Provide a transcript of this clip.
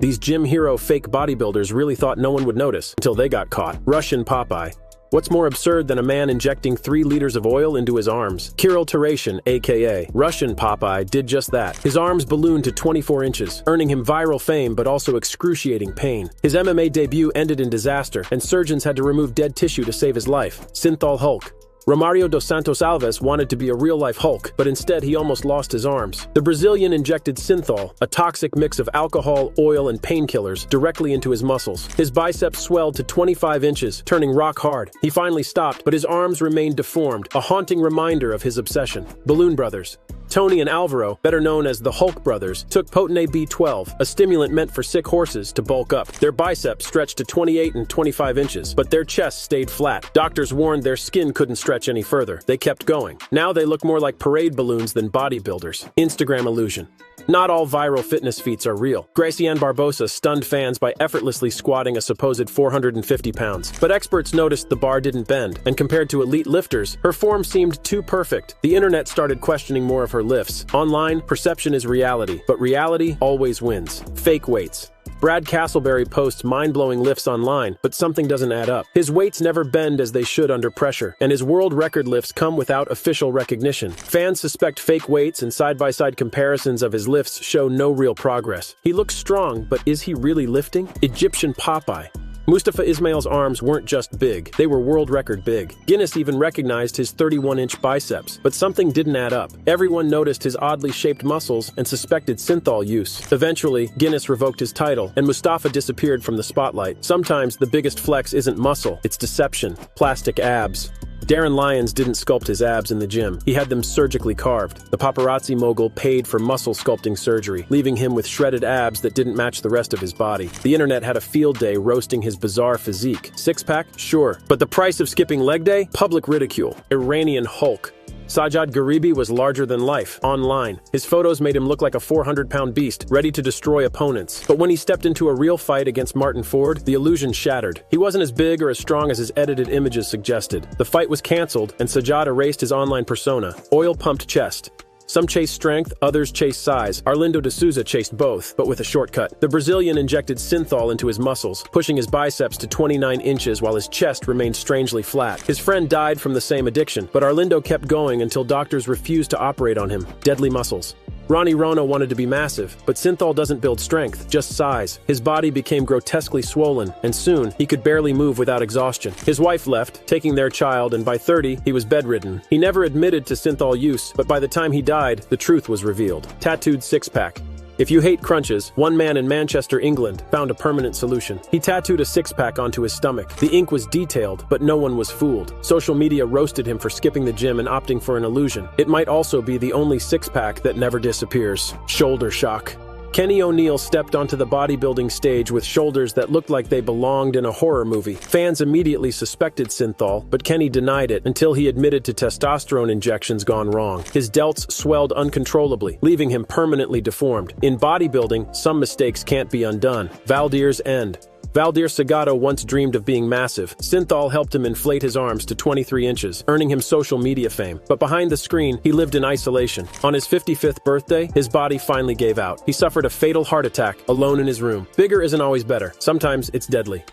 These gym hero fake bodybuilders really thought no one would notice until they got caught. Russian Popeye. What's more absurd than a man injecting 3 liters of oil into his arms? Kirill Terashin, aka Russian Popeye, did just that. His arms ballooned to 24 inches, earning him viral fame but also excruciating pain. His MMA debut ended in disaster, and surgeons had to remove dead tissue to save his life. Synthol Hulk. Romario dos Santos Alves wanted to be a real-life Hulk, but instead he almost lost his arms. The Brazilian injected synthol, a toxic mix of alcohol, oil, and painkillers, directly into his muscles. His biceps swelled to 25 inches, turning rock hard. He finally stopped, but his arms remained deformed, a haunting reminder of his obsession. Balloon Brothers. Tony and Alvaro, better known as the Hulk brothers, took Potenate B12, a stimulant meant for sick horses, to bulk up. Their biceps stretched to 28 and 25 inches, but their chests stayed flat. Doctors warned their skin couldn't stretch any further. They kept going. Now they look more like parade balloons than bodybuilders. Instagram illusion. Not all viral fitness feats are real. Gracianne Barbosa stunned fans by effortlessly squatting a supposed 450 pounds. But experts noticed the bar didn't bend, and compared to elite lifters, her form seemed too perfect. The internet started questioning more of her lifts. Online, perception is reality, but reality always wins. Fake weights. Brad Castleberry posts mind-blowing lifts online, but something doesn't add up. His weights never bend as they should under pressure, and his world record lifts come without official recognition. Fans suspect fake weights, and side-by-side comparisons of his lifts show no real progress. He looks strong, but is he really lifting? Egyptian Popeye. Mustafa Ismail's arms weren't just big, they were world record big. Guinness even recognized his 31-inch biceps, but something didn't add up. Everyone noticed his oddly shaped muscles and suspected synthol use. Eventually, Guinness revoked his title, and Mustafa disappeared from the spotlight. Sometimes the biggest flex isn't muscle, it's deception. Plastic abs. Darren Lyons didn't sculpt his abs in the gym. He had them surgically carved. The paparazzi mogul paid for muscle sculpting surgery, leaving him with shredded abs that didn't match the rest of his body. The internet had a field day roasting his bizarre physique. Six-pack? Sure. But the price of skipping leg day? Public ridicule. Iranian Hulk. Sajjad Gharibi was larger than life, online. His photos made him look like a 400-pound beast, ready to destroy opponents. But when he stepped into a real fight against Martin Ford, the illusion shattered. He wasn't as big or as strong as his edited images suggested. The fight was canceled, and Sajjad erased his online persona. Oil-pumped chest. Some chase strength, others chase size. Arlindo de Souza chased both, but with a shortcut. The Brazilian injected synthol into his muscles, pushing his biceps to 29 inches while his chest remained strangely flat. His friend died from the same addiction, but Arlindo kept going until doctors refused to operate on him. Deadly muscles. Ronnie Rono wanted to be massive, but synthol doesn't build strength, just size. His body became grotesquely swollen, and soon, he could barely move without exhaustion. His wife left, taking their child, and by 30, he was bedridden. He never admitted to synthol use, but by the time he died, the truth was revealed. Tattooed six-pack. If you hate crunches, one man in Manchester, England, found a permanent solution. He tattooed a six-pack onto his stomach. The ink was detailed, but no one was fooled. Social media roasted him for skipping the gym and opting for an illusion. It might also be the only six-pack that never disappears. Shoulder shock. Kenny O'Neill stepped onto the bodybuilding stage with shoulders that looked like they belonged in a horror movie. Fans immediately suspected synthol, but Kenny denied it until he admitted to testosterone injections gone wrong. His delts swelled uncontrollably, leaving him permanently deformed. In bodybuilding, some mistakes can't be undone. Valdir's End. Valdir Segato once dreamed of being massive. Synthol helped him inflate his arms to 23 inches, earning him social media fame. But behind the screen, he lived in isolation. On his 55th birthday, his body finally gave out. He suffered a fatal heart attack, alone in his room. Bigger isn't always better. Sometimes it's deadly.